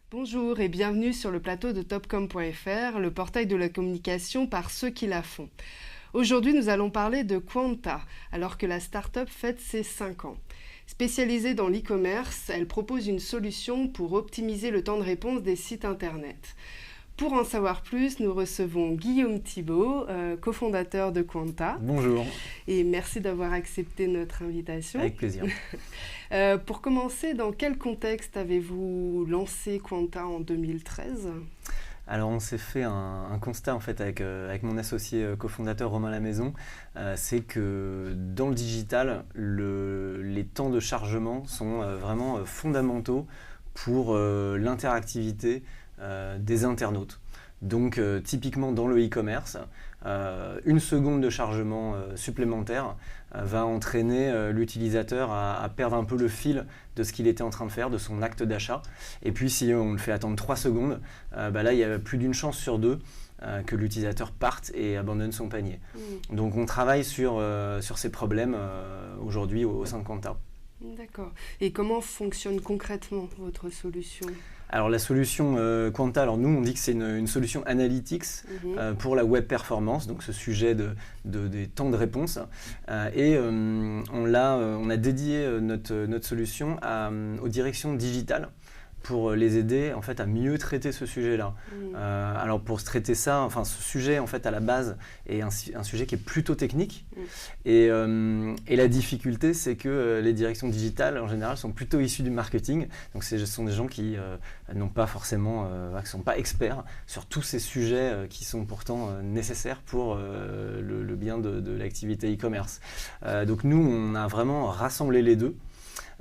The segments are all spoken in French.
Bonjour et bienvenue sur le plateau de Topcom.fr, le portail de la communication par ceux qui la font. Aujourd'hui, nous allons parler de Quanta, alors que la start-up fête ses 5 ans. Spécialisée dans l'e-commerce, elle propose une solution pour optimiser le temps de réponse des sites internet. Pour en savoir plus, nous recevons Guillaume Thibault, cofondateur de Quanta. Bonjour. Et merci d'avoir accepté notre invitation. Avec plaisir. Pour commencer, dans quel contexte avez-vous lancé Quanta en 2013 ? Alors on s'est fait un constat en fait avec mon associé cofondateur Romain Lamaison, c'est que dans le digital, les temps de chargement sont vraiment fondamentaux pour l'interactivité des internautes. Donc typiquement dans le e-commerce, une seconde de chargement supplémentaire va entraîner l'utilisateur à perdre un peu le fil de ce qu'il était en train de faire, de son acte d'achat. Et puis si on le fait attendre 3 secondes, là il y a plus d'une chance sur 2 que l'utilisateur parte et abandonne son panier. Donc on travaille sur ces problèmes aujourd'hui au sein de Quanta. D'accord. Et comment fonctionne concrètement votre solution ? Alors la solution Quanta, alors nous on dit que c'est une solution analytics pour la web performance, donc ce sujet des temps de réponse. On a dédié notre solution aux directions digitales pour les aider en fait à mieux traiter ce sujet-là. Alors pour se traiter ça, enfin ce sujet en fait à la base est un sujet qui est plutôt technique et la difficulté c'est que les directions digitales en général sont plutôt issues du marketing, donc ce sont des gens qui n'ont pas forcément, qui sont pas experts sur tous ces sujets qui sont pourtant nécessaires pour le bien de l'activité e-commerce. Donc nous on a vraiment rassemblé les deux.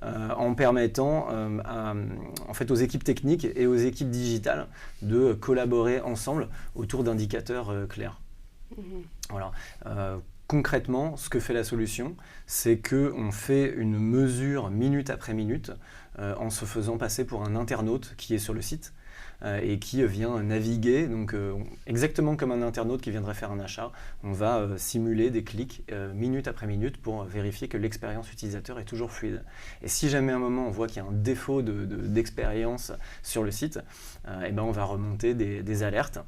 En permettant en fait aux équipes techniques et aux équipes digitales de collaborer ensemble autour d'indicateurs clairs. Voilà. Concrètement, ce que fait la solution, c'est qu'on fait une mesure minute après minute en se faisant passer pour un internaute qui est sur le site et qui vient naviguer, donc exactement comme un internaute qui viendrait faire un achat, on va simuler des clics minute après minute pour vérifier que l'expérience utilisateur est toujours fluide. Et si jamais à un moment on voit qu'il y a un défaut d'expérience sur le site, on va remonter des alertes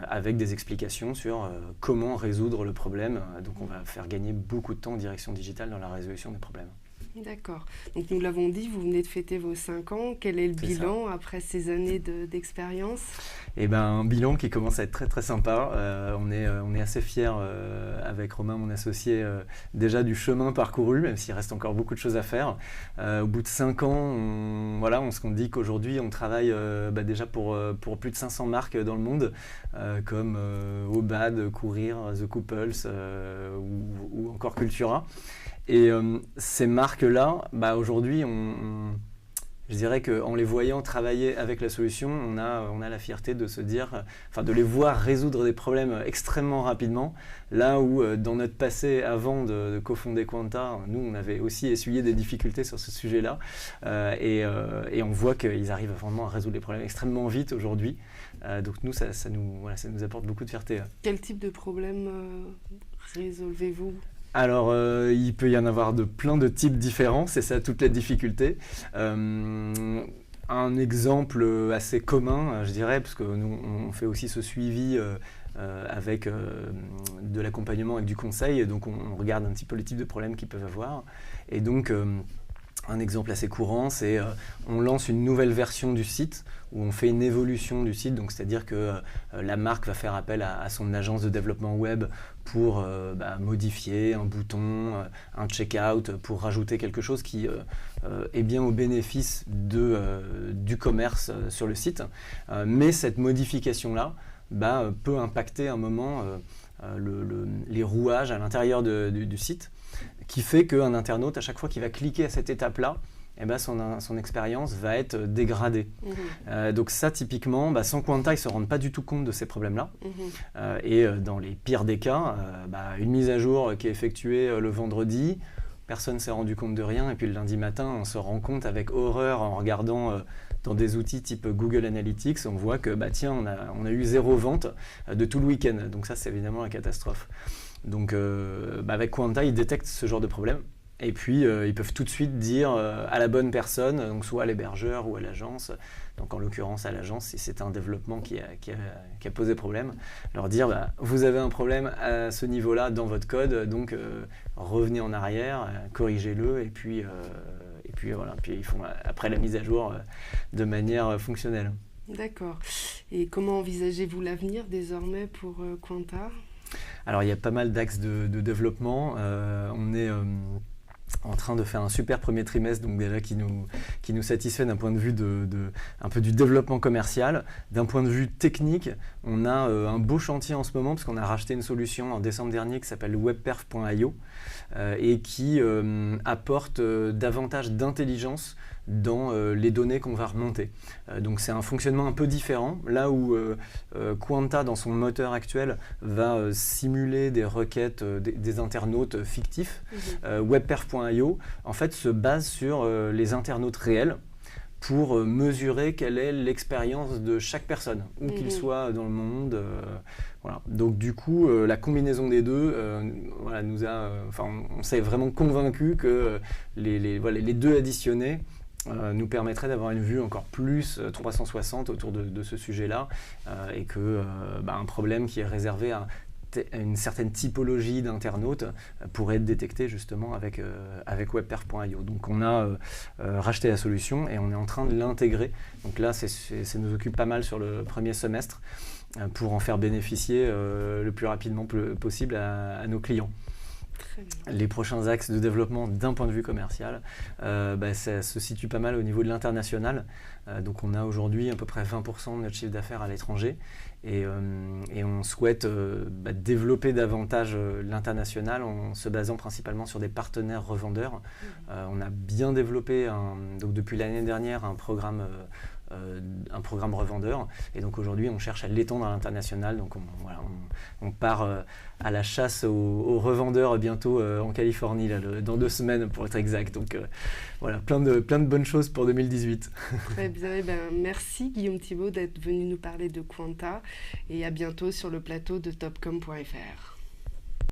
avec des explications sur comment résoudre le problème. Donc on va faire gagner beaucoup de temps en direction digitale dans la résolution des problèmes. D'accord. Donc nous l'avons dit, vous venez de fêter vos 5 ans. Quel est le bilan après ces années d'expérience ? Un bilan qui commence à être très très sympa. On est assez fiers avec Romain, mon associé, déjà du chemin parcouru, même s'il reste encore beaucoup de choses à faire. Au bout de 5 ans, on se dit qu'aujourd'hui on travaille déjà pour plus de 500 marques dans le monde, comme Obad, Courir, The Couples ou encore Cultura. Et ces marques-là, aujourd'hui, je dirais qu'en les voyant travailler avec la solution, on a la fierté de se dire, de les voir résoudre des problèmes extrêmement rapidement. Là où dans notre passé, avant de cofonder Quanta, nous on avait aussi essuyé des difficultés sur ce sujet-là. Et on voit qu'ils arrivent vraiment à résoudre les problèmes extrêmement vite aujourd'hui. Donc nous, ça nous apporte beaucoup de fierté. Quel type de problème résolvez-vous ? Alors, il peut y en avoir de plein de types différents, c'est ça toute la difficulté. Un exemple assez commun, je dirais, parce que nous on fait aussi ce suivi avec de l'accompagnement, avec du conseil, et donc on regarde un petit peu les types de problèmes qu'ils peuvent avoir. Et donc, un exemple assez courant, c'est on lance une nouvelle version du site où on fait une évolution du site, donc c'est-à-dire que la marque va faire appel à son agence de développement web pour modifier un bouton, un checkout, pour rajouter quelque chose qui est bien au bénéfice du commerce sur le site. Mais cette modification-là peut impacter un moment les rouages à l'intérieur du site, qui fait qu'un internaute, à chaque fois qu'il va cliquer à cette étape-là, son expérience va être dégradée. Donc ça, typiquement, sans Quanta, ils ne se rendent pas du tout compte de ces problèmes-là. Et dans les pires des cas, une mise à jour qui est effectuée le vendredi, personne ne s'est rendu compte de rien, et puis le lundi matin, on se rend compte avec horreur en regardant dans des outils type Google Analytics, on voit que on a eu 0 vente de tout le week-end. Donc ça, c'est évidemment la catastrophe. Donc avec Quanta, ils détectent ce genre de problème Et puis, ils peuvent tout de suite dire à la bonne personne, donc soit à l'hébergeur ou à l'agence, donc en l'occurrence à l'agence, si c'est un développement qui a posé problème, leur dire vous avez un problème à ce niveau-là dans votre code, donc revenez en arrière, corrigez-le, et puis voilà, puis ils font après la mise à jour de manière fonctionnelle. D'accord. Et comment envisagez-vous l'avenir désormais pour Quanta ? Alors il y a pas mal d'axes de développement. On est en train de faire un super premier trimestre, donc déjà qui nous satisfait d'un point de vue un peu du développement commercial. D'un point de vue technique, on a un beau chantier en ce moment parce qu'on a racheté une solution en décembre dernier qui s'appelle webperf.io et qui apporte davantage d'intelligence dans les données qu'on va remonter. Donc c'est un fonctionnement un peu différent. Là où Quanta, dans son moteur actuel, va simuler des requêtes des internautes fictifs, webperf.io en fait se base sur les internautes réels pour mesurer quelle est l'expérience de chaque personne, où qu'il soit dans le monde. Voilà. Donc du coup, la combinaison des deux voilà, on s'est vraiment convaincu que les deux additionnés nous permettrait d'avoir une vue encore plus 360 autour de ce sujet-là et que un problème qui est réservé à une certaine typologie d'internautes pourrait être détecté justement avec webperf.io. Donc on a racheté la solution et on est en train de l'intégrer. Donc là, ça nous occupe pas mal sur le premier semestre pour en faire bénéficier le plus rapidement possible à nos clients. Les prochains axes de développement d'un point de vue commercial, ça se situe pas mal au niveau de l'international. Donc on a aujourd'hui à peu près 20% de notre chiffre d'affaires à l'étranger et on souhaite développer davantage l'international en se basant principalement sur des partenaires revendeurs. On a bien développé donc depuis l'année dernière un programme revendeur et donc aujourd'hui on cherche à l'étendre à l'international. Donc on part à la chasse aux revendeurs bientôt en Californie là, dans 2 semaines pour être exact. Donc voilà, plein de bonnes choses pour 2018. Très bien, merci Guillaume Thibault d'être venu nous parler de Quanta et à bientôt sur le plateau de topcom.fr.